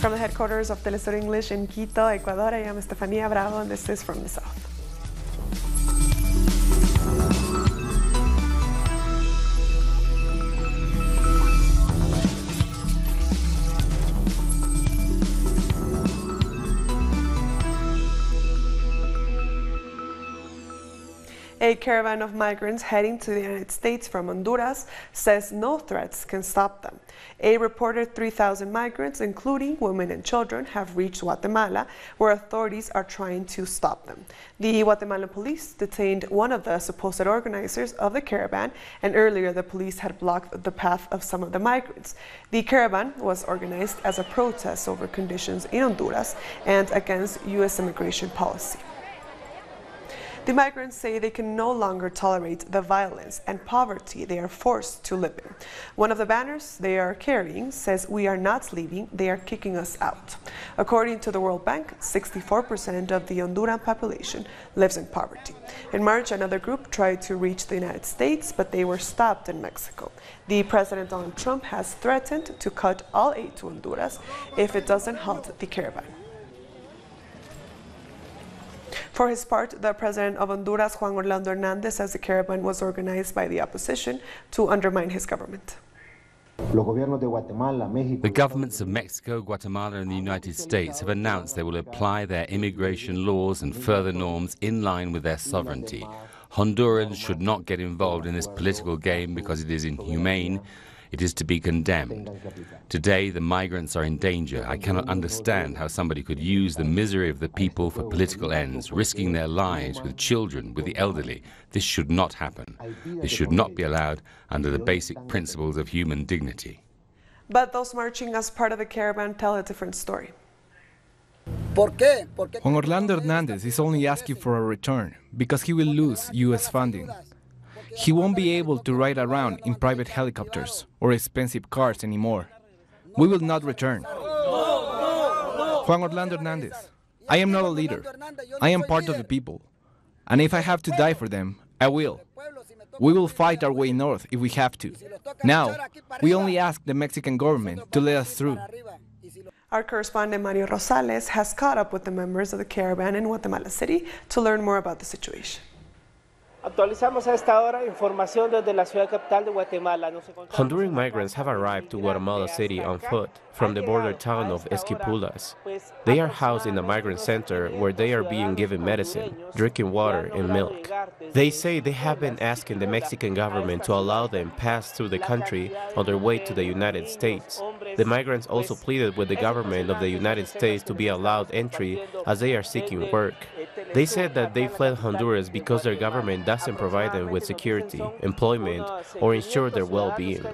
From the headquarters of Telesur English in Quito, Ecuador, I am Estefanía Bravo, and this is From the South. A caravan of migrants heading to the United States from Honduras says no threats can stop them. A reported 3,000 migrants, including women and children, have reached Guatemala, where authorities are trying to stop them. The Guatemalan police detained one of the supposed organizers of the caravan, and earlier the police had blocked the path of some of the migrants. The caravan was organized as a protest over conditions in Honduras and against U.S. immigration policy. The migrants say they can no longer tolerate the violence and poverty they are forced to live in. One of the banners they are carrying says, "We are not leaving, they are kicking us out." According to the World Bank, 64% of the Honduran population lives in poverty. In March, another group tried to reach the United States, but they were stopped in Mexico. The President Donald Trump has threatened to cut all aid to Honduras if it doesn't halt the caravan. For his part, the president of Honduras, Juan Orlando Hernandez, says the caravan was organized by the opposition to undermine his government. The governments of Mexico, Guatemala and the United States have announced they will apply their immigration laws and further norms in line with their sovereignty. Hondurans should not get involved in this political game because it is inhumane. It is to be condemned. Today, the migrants are in danger. I cannot understand how somebody could use the misery of the people for political ends, risking their lives with children, with the elderly. This should not happen. This should not be allowed under the basic principles of human dignity. But those marching as part of the caravan tell a different story. Juan Orlando Hernandez is only asking for a return because he will lose U.S. funding. He won't be able to ride around in private helicopters or expensive cars anymore. We will not return. Juan Orlando Hernandez, I am not a leader. I am part of the people. And if I have to die for them, I will. We will fight our way north if we have to. Now, we only ask the Mexican government to let us through. Our correspondent Mario Rosales has caught up with the members of the caravan in Guatemala City to learn more about the situation. Actualizamos a esta hora información desde la ciudad capital de Guatemala. Honduran migrants have arrived to Guatemala City on foot from the border town of Esquipulas. They are housed in a migrant center where they are being given medicine, drinking water and milk. They say they have been asking the Mexican government to allow them pass through the country on their way to the United States. The migrants also pleaded with the government of the United States to be allowed entry as they are seeking work. They said that they fled Honduras because their government doesn't provide them with security, employment, or ensure their well-being.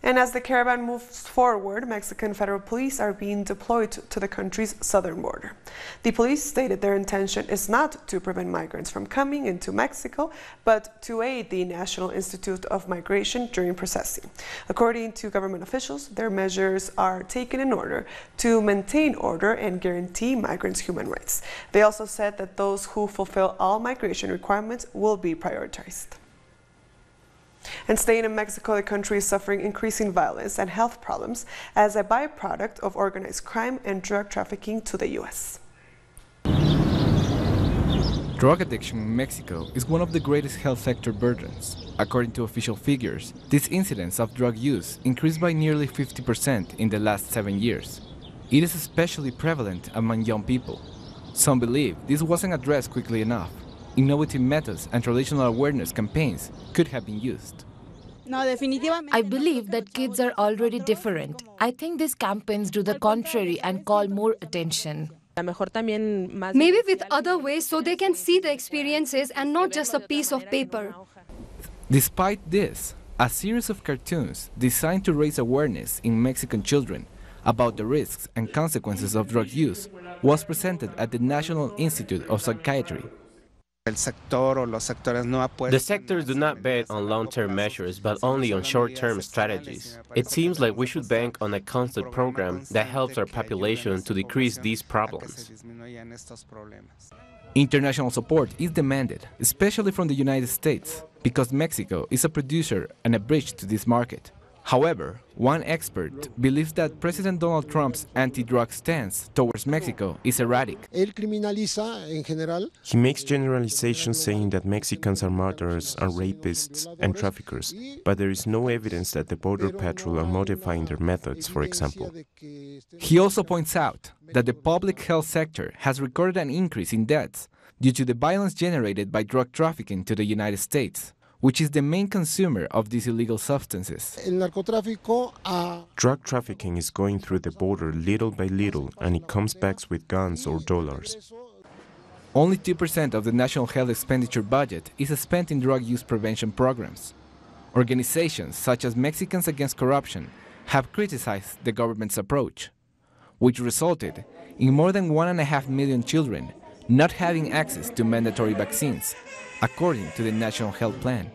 And as the caravan moves forward, Mexican federal police are being deployed to the country's southern border. The police stated their intention is not to prevent migrants from coming into Mexico, but to aid the National Institute of Migration during processing. According to government officials, their measures are taken in order to maintain order and guarantee migrants' human rights. They also said that those who fulfill all migration requirements will be prioritized. And staying in Mexico, the country is suffering increasing violence and health problems as a byproduct of organized crime and drug trafficking to the U.S. Drug addiction in Mexico is one of the greatest health sector burdens. According to official figures, this incidence of drug use increased by nearly 50% in the last 7 years. It is especially prevalent among young people. Some believe this wasn't addressed quickly enough. Innovative methods and traditional awareness campaigns could have been used. I believe that kids are already different. I think these campaigns do the contrary and call more attention. Maybe with other ways so they can see the experiences and not just a piece of paper. Despite this, a series of cartoons designed to raise awareness in Mexican children about the risks and consequences of drug use was presented at the National Institute of Psychiatry. The sectors do not bet on long-term measures, but only on short-term strategies. It seems like we should bank on a constant program that helps our population to decrease these problems. International support is demanded, especially from the United States, because Mexico is a producer and a bridge to this market. However, one expert believes that President Donald Trump's anti-drug stance towards Mexico is erratic. He makes generalizations saying that Mexicans are murderers and rapists and traffickers, but there is no evidence that the Border Patrol are modifying their methods, for example. He also points out that the public health sector has recorded an increase in deaths due to the violence generated by drug trafficking to the United States, which is the main consumer of these illegal substances. Drug trafficking is going through the border little by little, and it comes back with guns or dollars. Only 2% of the national health expenditure budget is spent in drug use prevention programs. Organizations such as Mexicans Against Corruption have criticized the government's approach, which resulted in more than 1.5 million children not having access to mandatory vaccines, according to the National Health Plan.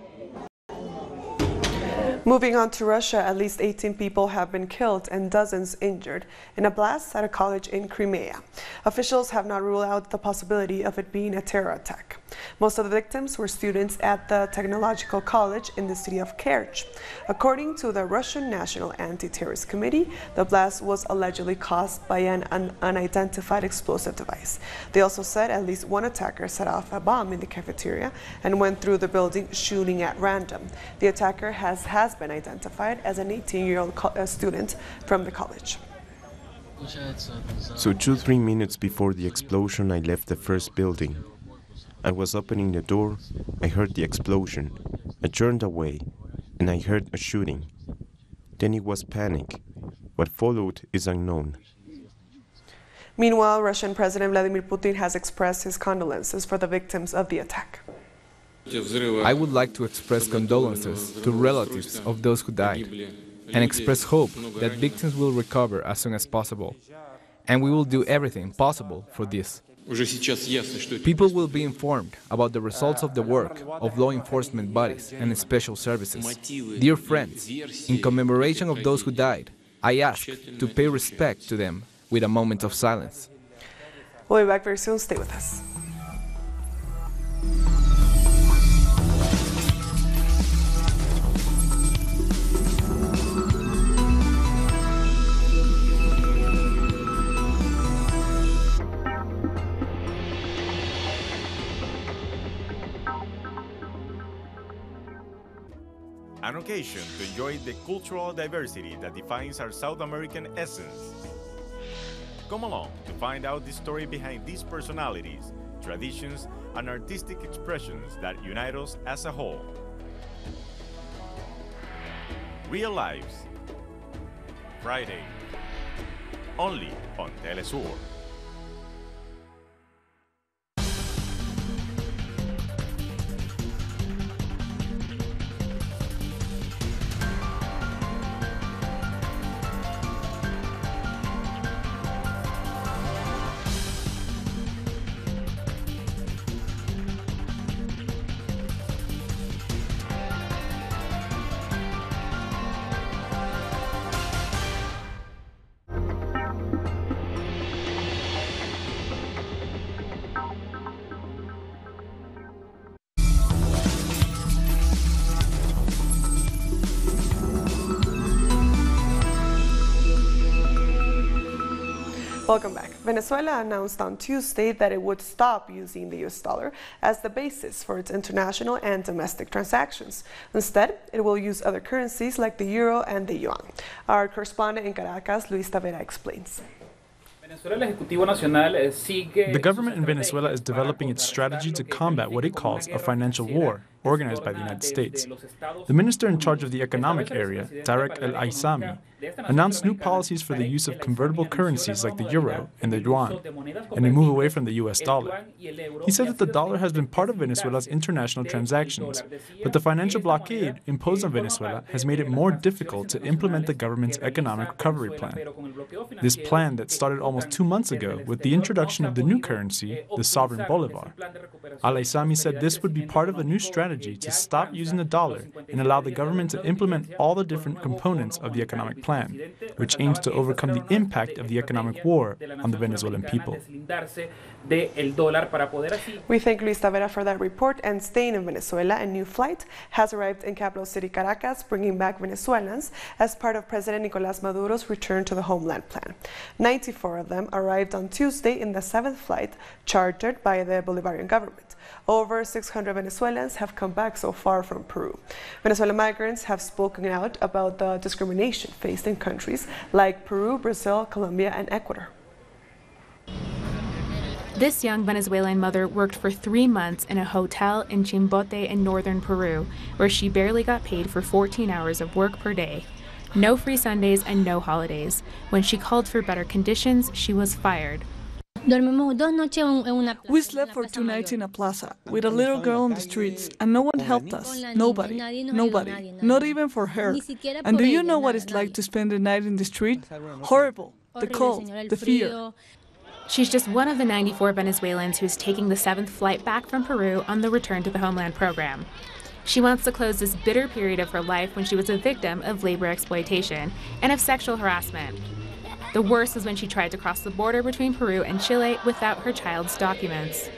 Moving on to Russia, at least 18 people have been killed and dozens injured in a blast at a college in Crimea. Officials have not ruled out the possibility of it being a terror attack. Most of the victims were students at the technological college in the city of Kerch. According to the Russian National Anti-Terrorist Committee, the blast was allegedly caused by an unidentified explosive device. They also said at least one attacker set off a bomb in the cafeteria and went through the building shooting at random. The attacker has been identified as an 18-year-old student from the college. So 2-3 minutes before the explosion, I left the first building. I was opening the door, I heard the explosion. I turned away, and I heard a shooting. Then it was panic. What followed is unknown. Meanwhile, Russian President Vladimir Putin has expressed his condolences for the victims of the attack. I would like to express condolences to relatives of those who died and express hope that victims will recover as soon as possible. And we will do everything possible for this. People will be informed about the results of the work of law enforcement bodies and special services. Dear friends, in commemoration of those who died, I ask to pay respect to them with a moment of silence. We'll be back very soon. Stay with us. An occasion to enjoy the cultural diversity that defines our South American essence. Come along to find out the story behind these personalities, traditions, and artistic expressions that unite us as a whole. Real Lives, Friday, only on Telesur. Welcome back. Venezuela announced on Tuesday that it would stop using the US dollar as the basis for its international and domestic transactions. Instead, it will use other currencies like the euro and the yuan. Our correspondent in Caracas, Luis Tavera, explains. The government in Venezuela is developing its strategy to combat what it calls a financial war organized by the United States. The minister in charge of the economic area, Tarek El-Aissami, announced new policies for the use of convertible currencies like the euro and the yuan, and a move away from the US dollar. He said that the dollar has been part of Venezuela's international transactions, but the financial blockade imposed on Venezuela has made it more difficult to implement the government's economic recovery plan. This plan that started almost 2 months ago with the introduction of the new currency, the sovereign bolivar. Al-Aissami said this would be part of a new strategy strategy to stop using the dollar and allow the government to implement all the different components of the economic plan, which aims to overcome the impact of the economic war on the Venezuelan people. We thank Luis Tavera for that report, and staying in Venezuela, a new flight has arrived in capital city Caracas, bringing back Venezuelans as part of President Nicolás Maduro's return to the homeland plan. 94 of them arrived on Tuesday in the 7th flight chartered by the Bolivarian government. Over 600 Venezuelans have come back so far from Peru. Venezuelan migrants have spoken out about the discrimination faced in countries like Peru, Brazil, Colombia, and Ecuador. This young Venezuelan mother worked for 3 months in a hotel in Chimbote in northern Peru, where she barely got paid for 14 hours of work per day. No free Sundays and no holidays. When she called for better conditions, she was fired. We slept for 2 nights in a plaza with a little girl on the streets, and no one helped us. Nobody. Not even for her. And do you know what it's like to spend the night in the street? Horrible. The cold, the fear. She's just one of the 94 Venezuelans who's taking the 7th flight back from Peru on the Return to the Homeland program. She wants to close this bitter period of her life when she was a victim of labor exploitation and of sexual harassment. The worst was when she tried to cross the border between Peru and Chile without her child's documents.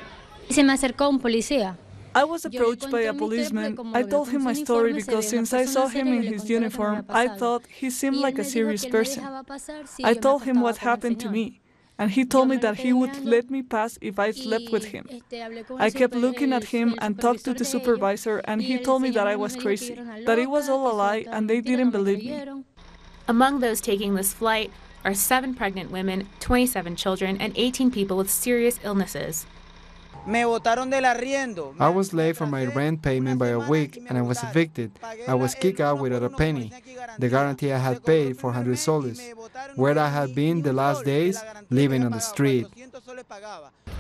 I was approached by a policeman. I told him my story because since I saw him in his uniform, I thought he seemed like a serious person. I told him what happened to me, and he told me that he would let me pass if I slept with him. I kept looking at him and talked to the supervisor, and he told me that I was crazy, that it was all a lie, and they didn't believe me. Among those taking this flight are 7 pregnant women, 27 children, and 18 people with serious illnesses. I was late for my rent payment by a week and I was evicted. I was kicked out without a penny. The guarantee I had paid, 400 soles. Where I had been the last days, living on the street.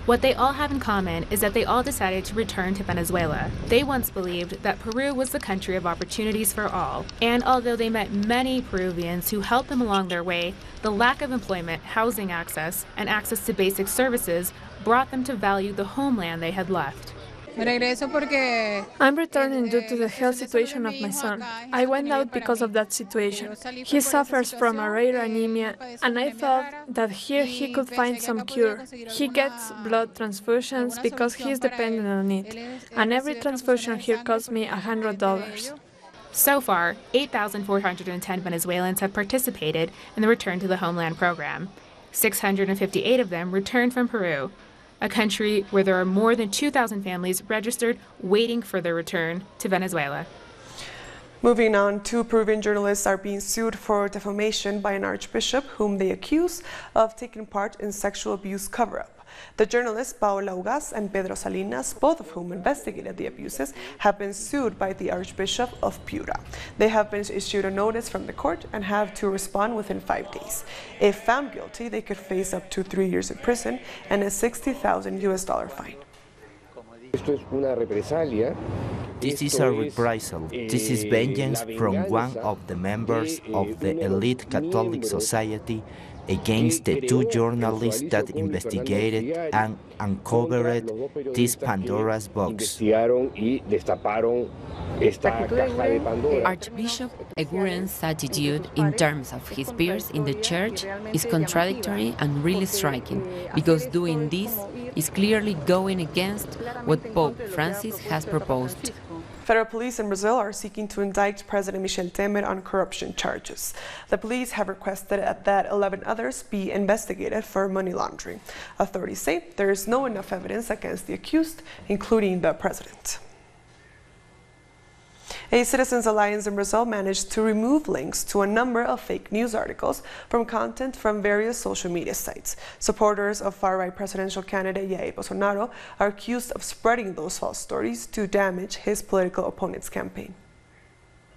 What they all have in common is that they all decided to return to Venezuela. They once believed that Peru was the country of opportunities for all. And although they met many Peruvians who helped them along their way, the lack of employment, housing access, and access to basic services brought them to value the homeland they had left. I'm returning due to the health situation of my son. I went out because of that situation. He suffers from a rare anemia, and I thought that here he could find some cure. He gets blood transfusions because he is dependent on it, and every transfusion here costs me $100. So far, 8,410 Venezuelans have participated in the Return to the Homeland program. 658 of them returned from Peru, a country where there are more than 2,000 families registered waiting for their return to Venezuela. Moving on, 2 Peruvian journalists are being sued for defamation by an archbishop whom they accuse of taking part in sexual abuse cover-up. The journalists Paola Ugas and Pedro Salinas, both of whom investigated the abuses, have been sued by the Archbishop of Piura. They have been issued a notice from the court and have to respond within 5 days. If found guilty, they could face up to 3 years in prison and a $60,000 fine. This is a reprisal. This is vengeance from one of the members of the elite Catholic society against the 2 journalists that investigated and uncovered this Pandora's box. Archbishop Eguren's attitude in terms of his peers in the church is contradictory and really striking, because doing this is clearly going against what Pope Francis has proposed. Federal police in Brazil are seeking to indict President Michel Temer on corruption charges. The police have requested that 11 others be investigated for money laundering. Authorities say there is no enough evidence against the accused, including the president. A Citizens Alliance in Brazil managed to remove links to a number of fake news articles from content from various social media sites. Supporters of far-right presidential candidate Jair Bolsonaro are accused of spreading those false stories to damage his political opponent's campaign.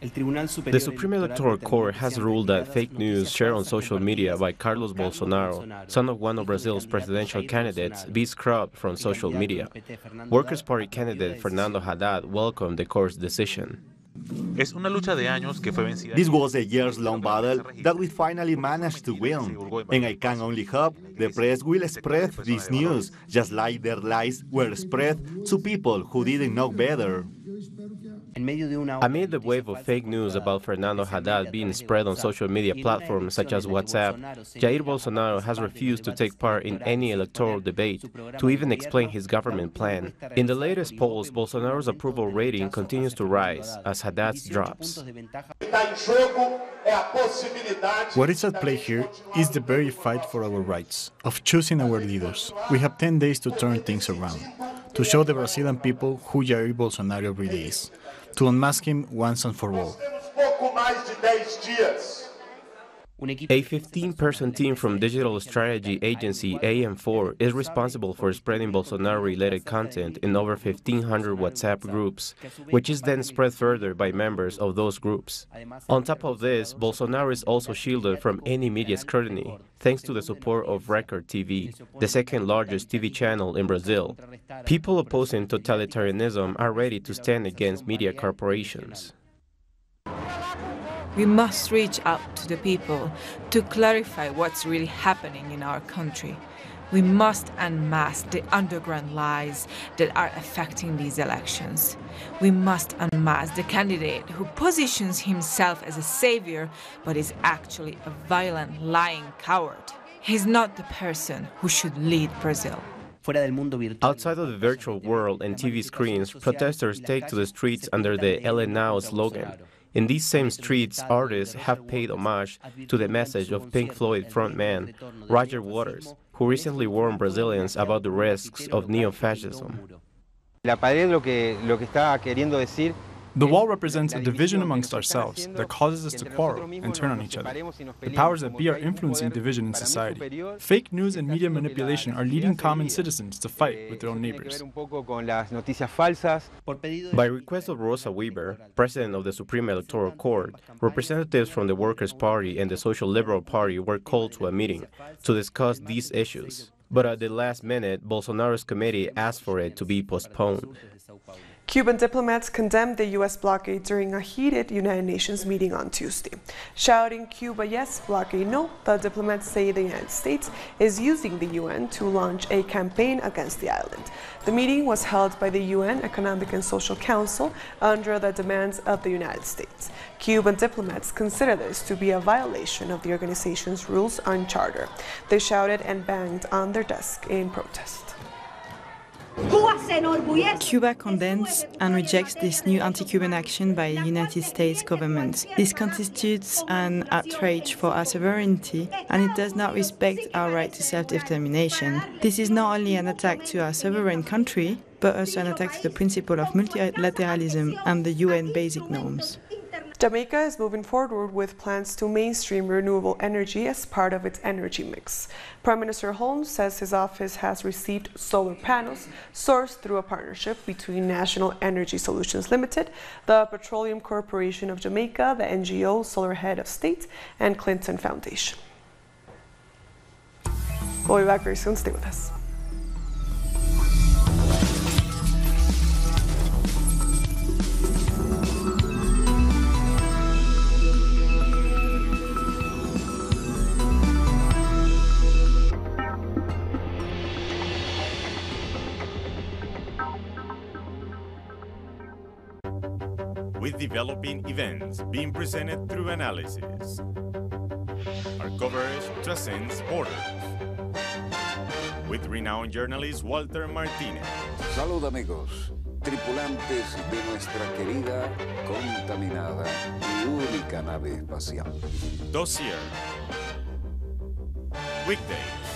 The Supreme Electoral Court has ruled that fake news shared on social media by Carlos Bolsonaro, son of one of Brazil's presidential candidates, be scrubbed from social media. Workers' Party candidate Fernando Haddad welcomed the court's decision. This was a years-long battle that we finally managed to win, and I can only hope the press will spread this news, just like their lies were spread to people who didn't know better. Amid the wave of fake news about Fernando Haddad being spread on social media platforms such as WhatsApp, Jair Bolsonaro has refused to take part in any electoral debate, to even explain his government plan. In the latest polls, Bolsonaro's approval rating continues to rise as Haddad's drops. What is at play here is the very fight for our rights, of choosing our leaders. We have 10 days to turn things around, to show the Brazilian people who Jair Bolsonaro really is, to unmask him once and for all. A 15-person team from digital strategy agency AM4 is responsible for spreading Bolsonaro-related content in over 1,500 WhatsApp groups, which is then spread further by members of those groups. On top of this, Bolsonaro is also shielded from any media scrutiny, thanks to the support of Record TV, the second largest TV channel in Brazil. People opposing totalitarianism are ready to stand against media corporations. We must reach out to the people to clarify what's really happening in our country. We must unmask the underground lies that are affecting these elections. We must unmask the candidate who positions himself as a savior but is actually a violent, lying coward. He's not the person who should lead Brazil. Outside of the virtual world and TV screens, protesters take to the streets under the LA Now slogan. In these same streets, artists have paid homage to the message of Pink Floyd frontman Roger Waters, who recently warned Brazilians about the risks of neo-fascism. The wall represents a division amongst ourselves that causes us to quarrel and turn on each other. The powers that be are influencing division in society. Fake news and media manipulation are leading common citizens to fight with their own neighbors. By request of Rosa Weber, president of the Supreme Electoral Court, representatives from the Workers' Party and the Social Liberal Party were called to a meeting to discuss these issues. But at the last minute, Bolsonaro's committee asked for it to be postponed. Cuban diplomats condemned the U.S. blockade during a heated United Nations meeting on Tuesday. Shouting Cuba yes, blockade no, the diplomats say the United States is using the UN to launch a campaign against the island. The meeting was held by the UN Economic and Social Council under the demands of the United States. Cuban diplomats consider this to be a violation of the organization's rules and charter. They shouted and banged on their desk in protest. Cuba condemns and rejects this new anti-Cuban action by the United States government. This constitutes an outrage for our sovereignty, and it does not respect our right to self-determination. This is not only an attack to our sovereign country, but also an attack to the principle of multilateralism and the UN basic norms. Jamaica is moving forward with plans to mainstream renewable energy as part of its energy mix. Prime Minister Holmes says his office has received solar panels sourced through a partnership between National Energy Solutions Limited, the Petroleum Corporation of Jamaica, the NGO Solar Head of State, and Clinton Foundation. We'll be back very soon. Stay with us. With developing events being presented through analysis. Our coverage transcends borders. With renowned journalist Walter Martinez. Salud amigos, tripulantes de nuestra querida, contaminada y única nave espacial. Dossier. Weekdays.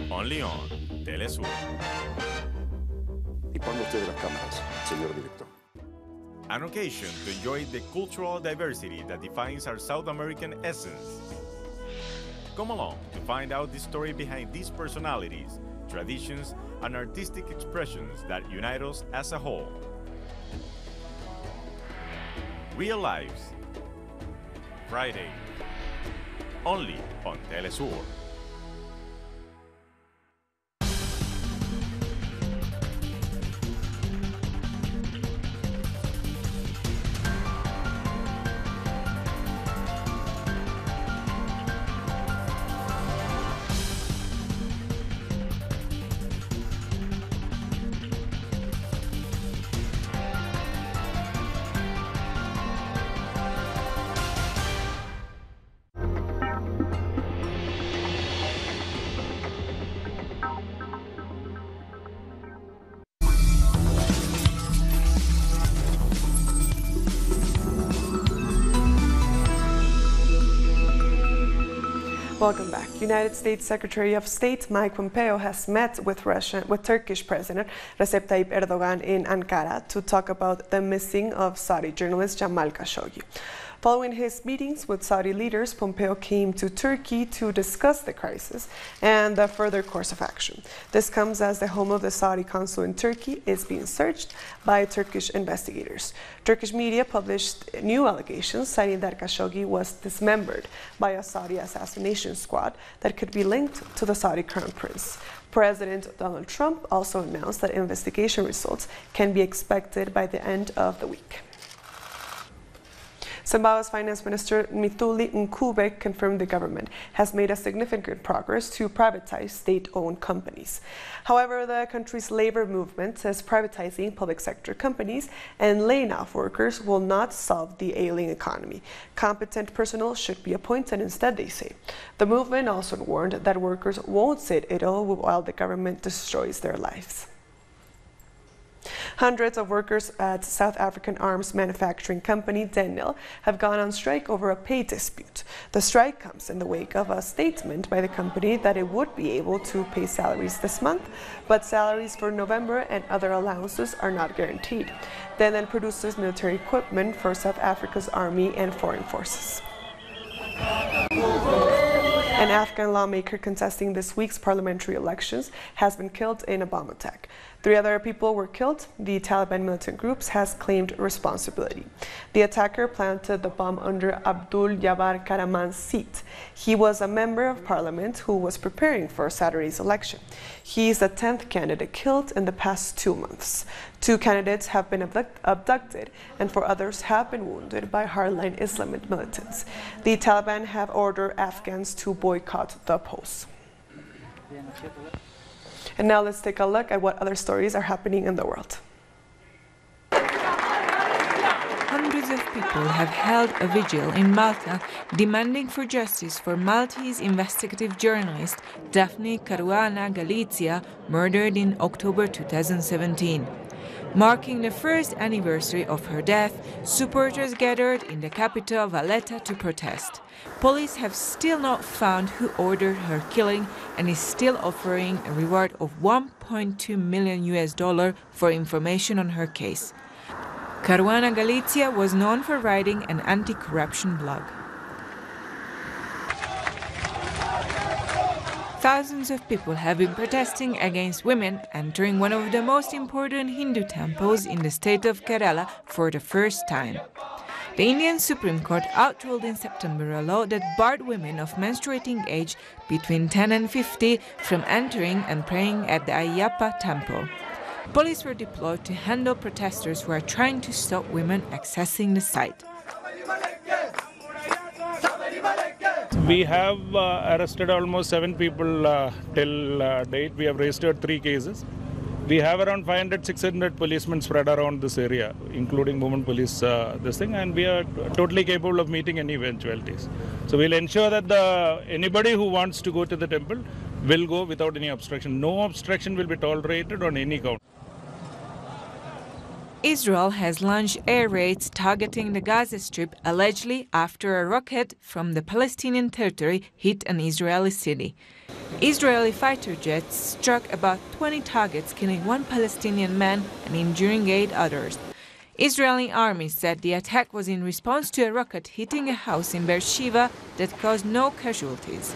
Only on Telesur. Y ponga usted las cámaras, señor director. An occasion to enjoy the cultural diversity that defines our South American essence. Come along to find out the story behind these personalities, traditions, and artistic expressions that unite us as a whole. Real Lives. Friday. Only on Telesur. Welcome back. United States Secretary of State Mike Pompeo has met with Turkish President Recep Tayyip Erdogan in Ankara to talk about the missing of Saudi journalist Jamal Khashoggi. Following his meetings with Saudi leaders, Pompeo came to Turkey to discuss the crisis and the further course of action. This comes as the home of the Saudi consul in Turkey is being searched by Turkish investigators. Turkish media published new allegations citing that Khashoggi was dismembered by a Saudi assassination squad that could be linked to the Saudi crown prince. President Donald Trump also announced that investigation results can be expected by the end of the week. Zimbabwe's Finance Minister Mithuli Ncube confirmed the government has made a significant progress to privatize state-owned companies. However, the country's labor movement says privatizing public sector companies and laying off workers will not solve the ailing economy. Competent personnel should be appointed instead, they say. The movement also warned that workers won't sit idle while the government destroys their lives. Hundreds of workers at South African arms manufacturing company Denel have gone on strike over a pay dispute. The strike comes in the wake of a statement by the company that it would be able to pay salaries this month, but salaries for November and other allowances are not guaranteed. Denel produces military equipment for South Africa's army and foreign forces. An Afghan lawmaker contesting this week's parliamentary elections has been killed in a bomb attack. 3 other people were killed. The Taliban militant groups has claimed responsibility. The attacker planted the bomb under Abdul Jabbar Karaman's seat. He was a member of parliament who was preparing for Saturday's election. He is the 10th candidate killed in the past 2 months. 2 candidates have been abducted and 4 others have been wounded by hardline Islamic militants. The Taliban have ordered Afghans to boycott the polls. And now let's take a look at what other stories are happening in the world. Hundreds of people have held a vigil in Malta demanding for justice for Maltese investigative journalist Daphne Caruana Galizia, murdered in October 2017. Marking the first anniversary of her death, supporters gathered in the capital Valletta to protest. Police have still not found who ordered her killing and is still offering a reward of $1.2 million for information on her case. Caruana Galizia was known for writing an anti-corruption blog. Thousands of people have been protesting against women entering one of the most important Hindu temples in the state of Kerala for the first time. The Indian Supreme Court outruled in September a law that barred women of menstruating age between 10 and 50 from entering and praying at the Ayyappa temple. Police were deployed to handle protesters who are trying to stop women accessing the site. We have arrested almost 7 people till date. We have registered 3 cases. We have around 500-600 policemen spread around this area, including women police, and we are totally capable of meeting any eventualities. So we'll ensure that anybody who wants to go to the temple will go without any obstruction. No obstruction will be tolerated on any count. Israel has launched air raids targeting the Gaza Strip allegedly after a rocket from the Palestinian territory hit an Israeli city. Israeli fighter jets struck about 20 targets, killing 1 Palestinian man and injuring 8 others. Israeli army said the attack was in response to a rocket hitting a house in Beersheba that caused no casualties.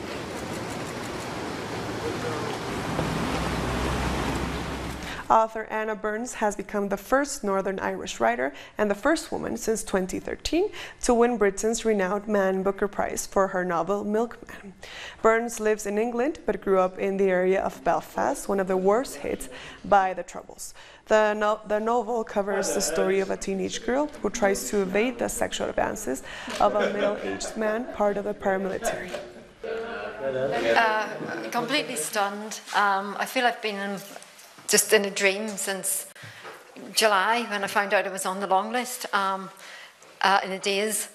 Author Anna Burns has become the first Northern Irish writer and the first woman since 2013 to win Britain's renowned Man Booker Prize for her novel Milkman. Burns lives in England but grew up in the area of Belfast, one of the worst hit by the Troubles. The novel covers the story of a teenage girl who tries to evade the sexual advances of a middle-aged man, part of the paramilitary. Completely stunned. I feel I've been just in a dream since July when I found out I was on the long list in a daze.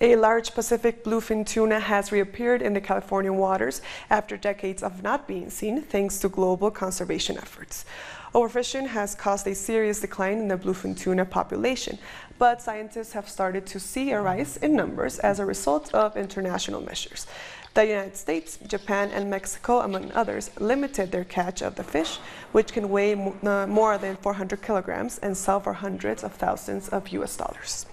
A large Pacific bluefin tuna has reappeared in the Californian waters after decades of not being seen thanks to global conservation efforts. Overfishing has caused a serious decline in the bluefin tuna population, but scientists have started to see a rise in numbers as a result of international measures. The United States, Japan, and Mexico, among others, limited their catch of the fish, which can weigh more than 400 kilograms and sell for hundreds of thousands of US dollars.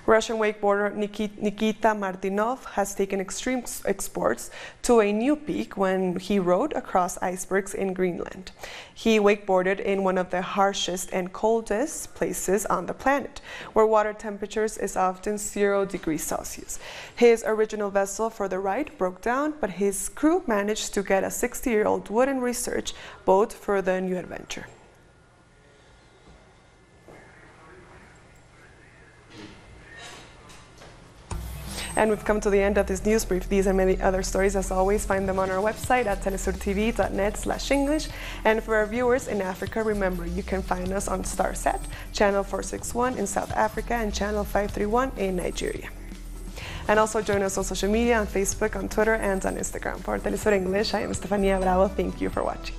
Russian wakeboarder Nikita Martinov has taken extreme sports to a new peak when he rode across icebergs in Greenland. He wakeboarded in one of the harshest and coldest places on the planet, where water temperatures is often 0 degrees Celsius. His original vessel for the ride broke down, but his crew managed to get a 60-year-old wooden research boat for the new adventure. And we've come to the end of this news brief. These and many other stories, as always, find them on our website at telesurtv.net/English. And for our viewers in Africa, remember, you can find us on Starsat, channel 461 in South Africa and channel 531 in Nigeria. And also join us on social media, on Facebook, on Twitter, and on Instagram. For Telesur English, I am Estefania Bravo. Thank you for watching.